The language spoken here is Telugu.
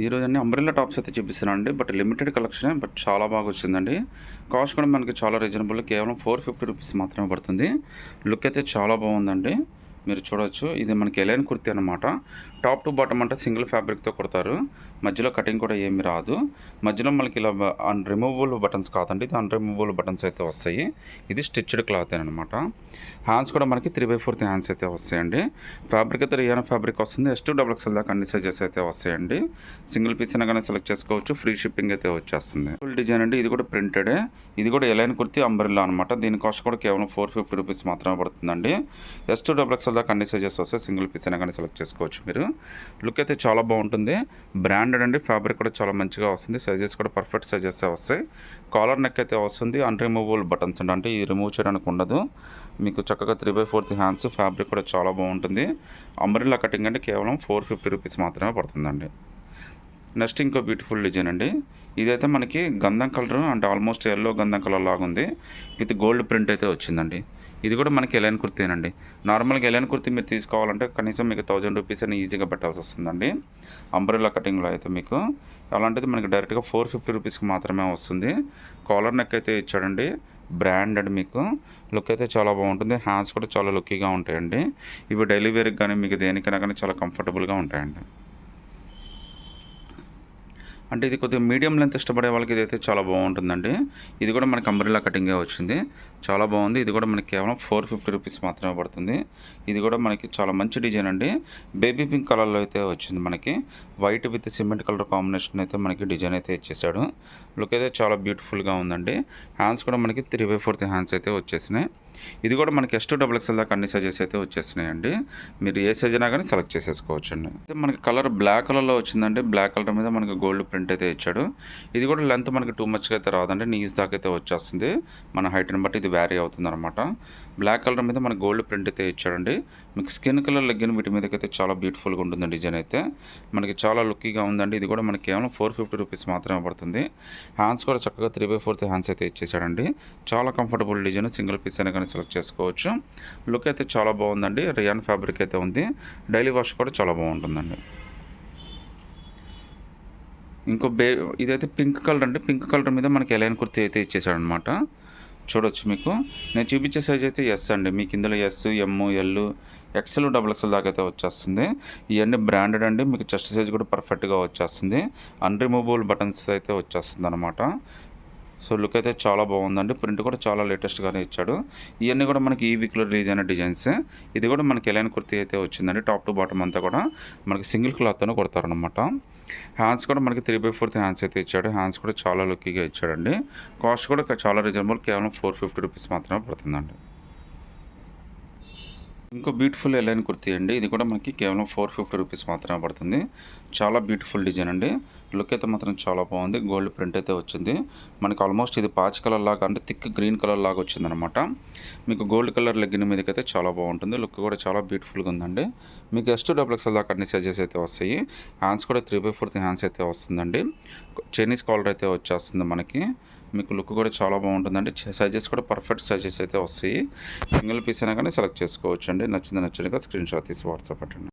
ఈరోజు అన్ని అంబ్రెల్లా టాప్స్ అయితే చూపిస్తున్నానండి. But limited కలెక్షనే. బట్ చాలా బాగా వచ్చిందండి. కాస్ట్ కూడా మనకి చాలా రీజనబుల్. కేవలం 450 రూపీస్ మాత్రమే పడుతుంది. లుక్ అయితే చాలా బాగుందండి. మీరు చూడొచ్చు. ఇది మనకి ఎలైన్ కుర్తీ అనమాట. టాప్ టు బాటమ్ అంటే సింగిల్ ఫ్యాబ్రిక్తో కుడతారు. మధ్యలో కటింగ్ కూడా ఏమి రాదు. మధ్యలో మనకి ఇలా రిమూవబుల్ బటన్స్ కాదండి, ఇది అన్రిమూవబుల్ బటన్స్ అయితే వస్తాయి. ఇది స్టిచ్డ్ క్లాత్ అనమాట. హ్యాండ్స్ కూడా మనకి 3/4 హ్యాండ్స్ అయితే వస్తాయండి. ఫ్యాబ్రిక్ అయితే రియానా ఫ్యాబ్రిక్ వస్తుంది. S2XL దాకా అన్ని సైజెస్ అయితే వస్తాయండి. సింగిల్ పీస్ అయినా కానీ సెలెక్ట్ చేసుకోవచ్చు. ఫ్రీ షిప్పింగ్ అయితే వచ్చేస్తుంది. ఫుల్ డిజైన్ అండి. ఇది కూడా ప్రింటెడే. ఇది కూడా ఎలైన్ కుర్తీ అంబ్రెల్లా అనమాట. దీని కాస్ట్ కూడా కేవలం 450 రూపీస్ మాత్రమే పడుతుందండి. S2XL దాకా అన్ని సైజెస్ వస్తాయి. సింగిల్ పీస్ అయినా కానీ సెలెక్ట్ చేసుకోవచ్చు మీరు. లుక్ అయితే చాలా బాగుంటుంది. బ్రాండెడ్ అండి. ఫ్యాబ్రిక్ కూడా చాలా మంచిగా వస్తుంది. సైజెస్ కూడా పర్ఫెక్ట్ సైజెస్ వస్తాయి. కాలర్ నెక్ అయితే వస్తుంది. అన్రిమూవబుల్ బటన్స్ అండి, అంటే ఈ రిమూవ్ చేయడానికి ఉండదు. మీకు చక్కగా 3/4 హ్యాండ్స్. ఫ్యాబ్రిక్ కూడా చాలా బాగుంటుంది. అంబ్రెల్లా కటింగ్ అంటే కేవలం 450 రూపీస్ మాత్రమే పడుతుందండి. నెక్స్ట్ ఇంకో బ్యూటిఫుల్ డిజైన్ అండి. ఇదైతే మనకి గంధం కలర్, అంటే ఆల్మోస్ట్ ఎల్లో గంధం కలర్ లాగా ఉంది. విత్ గోల్డ్ ప్రింట్ అయితే వచ్చిందండి. ఇది కూడా మనకి ఎలైన్ కుర్తీనండి. నార్మల్గా ఎలైన్ కుర్తీ మీరు తీసుకోవాలంటే కనీసం మీకు 1000 రూపీస్ అని ఈజీగా పెట్టాల్సి వస్తుందండి. అంబ్రెల్లా కటింగ్లో అయితే మీకు అలాంటిది మనకి డైరెక్ట్గా 450 రూపీస్కి మాత్రమే వస్తుంది. కాలర్ నెక్ అయితే ఇచ్చాడండి. బ్రాండెడ్. మీకు లుక్ అయితే చాలా బాగుంటుంది. హ్యాండ్స్ కూడా చాలా లుక్కీగా ఉంటాయండి. ఇవి డైలీ వేర్కి కానీ మీకు దేనికైనా కానీ చాలా కంఫర్టబుల్గా ఉంటాయండి. అంటే ఇది కొద్దిగా మీడియం లెంత్ ఇష్టపడే వాళ్ళకి ఇదైతే చాలా బాగుంటుందండి. ఇది కూడా మనకి అంబ్రెల్లా కటింగే వచ్చింది. చాలా బాగుంది. ఇది కూడా మనకి కేవలం 450 రూపీస్ మాత్రమే పడుతుంది. ఇది కూడా మనకి చాలా మంచి డిజైన్ అండి. బేబీ పింక్ కలర్లో అయితే వచ్చింది. మనకి white with cement colour combination అయితే మనకి డిజైన్ అయితే ఇచ్చేసాడు. లుక్ అయితే చాలా బ్యూటిఫుల్గా ఉందండి. హ్యాండ్స్ కూడా మనకి 3/4 హ్యాండ్స్ అయితే వచ్చేసినాయి. ఇది కూడా మనకి S2XL దాకా అన్ని సైజెస్ అయితే వచ్చేసినాయండి. మీరు ఏ సైజ్ అయినా కానీ సెలెక్ట్ చేసేసుకోవచ్చు అండి. అయితే మనకి కలర్ బ్లాక్ కలర్లో వచ్చిందండి. బ్లాక్ కలర్ మీద మనకి గోల్డ్ ప్రింట్ అయితే ఇచ్చాడు. ఇది కూడా లెంత్ మనకి టూ మచ్గా అయితే రాదండి. నీస్ దాకా అయితే వచ్చేస్తుంది. మన హైట్ని బట్టి ఇది వ్యారీ అవుతుంది అనమాట. బ్లాక్ కలర్ మీద మనకి గోల్డ్ ప్రింట్ అయితే ఇచ్చాడండి. మీకు స్కిన్ కలర్ లెగ్గిన వీటి మీదకైతే చాలా బ్యూటిఫుల్గా ఉంటుంది. డిజైన్ అయితే మనకి చాలా లుక్కీగా ఉందండి. ఇది కూడా మనకి కేవలం 450 రూపీస్ మాత్రమే పడుతుంది. హ్యాండ్స్ కూడా చక్కగా 3/4 హ్యాండ్స్ అయితే ఇచ్చేసాడండి. చాలా కంఫర్టబుల్ డిజైన్. సింగిల్ పీస్ అయినా కానీ సెలెక్ట్ చేసుకోవచ్చు. లుక్ అయితే చాలా బాగుందండి. రియాన్ ఫ్యాబ్రిక్ అయితే ఉంది. డైలీ వాష్ కూడా చాలా బాగుంటుందండి. ఇంకో ఇదైతే పింక్ కలర్ అండి. పింక్ కలర్ మీద మనకి ఎలైన్ కుర్తీ అయితే ఇచ్చేసాడు అనమాట. చూడొచ్చు. మీకు నేను చూపించే సైజ్ అయితే ఎస్ అండి. మీకు ఇందులో ఎస్, ఎమ్, ఎల్, XL దాకా అయితే వచ్చేస్తుంది. ఇవన్నీ బ్రాండెడ్ అండి. మీకు చెస్ట్ సైజ్ కూడా పర్ఫెక్ట్గా వచ్చేస్తుంది. అన్రిమూవబుల్ బటన్స్ అయితే వచ్చేస్తుంది అనమాట. సో లుక్ అయితే చాలా బాగుందండి. ప్రింట్ కూడా చాలా లేటెస్ట్గానే ఇచ్చాడు. ఇవన్నీ కూడా మనకి ఈ వీక్లో రిలీజ్ అయిన డిజైన్స్. ఇది కూడా మనకి ఎలైన్ కుర్తీ అయితే వచ్చిందండి. టాప్ టు బాటమ్ అంతా కూడా మనకి సింగిల్ క్లాత్తోనే కొడతారనమాట. హ్యాండ్స్ కూడా మనకి 3/4 హ్యాండ్స్ అయితే ఇచ్చాడు. హ్యాండ్స్ కూడా చాలా లుక్కీగా ఇచ్చాడండి. కాస్ట్ కూడా చాలా రీజనబుల్. కేవలం 450 రూపీస్ మాత్రమే పడుతుందండి. ఇంకో బ్యూటిఫుల్ ఎలైన్ కుర్తీ అండి. ఇది కూడా మనకి కేవలం 450 రూపీస్ మాత్రమే పడుతుంది. చాలా బ్యూటిఫుల్ డిజైన్ అండి. లుక్ అయితే మాత్రం చాలా బాగుంది. గోల్డ్ ప్రింట్ అయితే వచ్చింది. మనకి ఆల్మోస్ట్ ఇది పాచ్ కలర్ లాగా, అంటే థిక్ గ్రీన్ కలర్ లాగా వచ్చిందనమాట. మీకు గోల్డ్ కలర్ లెగ్గిన మీదకైతే చాలా బాగుంటుంది. లుక్ కూడా చాలా బ్యూటిఫుల్గా ఉందండి. మీకు S2XL దాకా అన్ని సైజెస్ అయితే వస్తాయి. హ్యాండ్స్ కూడా 3/4 హ్యాండ్స్ అయితే వస్తుందండి. చైనీస్ కాలర్ అయితే వచ్చేస్తుంది మనకి. మీకు లుక్ కూడా చాలా బాగుంటుందండి. సైజెస్ కూడా పర్ఫెక్ట్ సైజెస్ అయితే వస్తాయి. సింగిల్ పీస్ అయినా కానీ సెలెక్ట్ చేసుకోవచ్చు అండి. నచ్చినట్టుగా స్క్రీన్ షాట్ తీసి వాట్సాప్ పెట్టండి.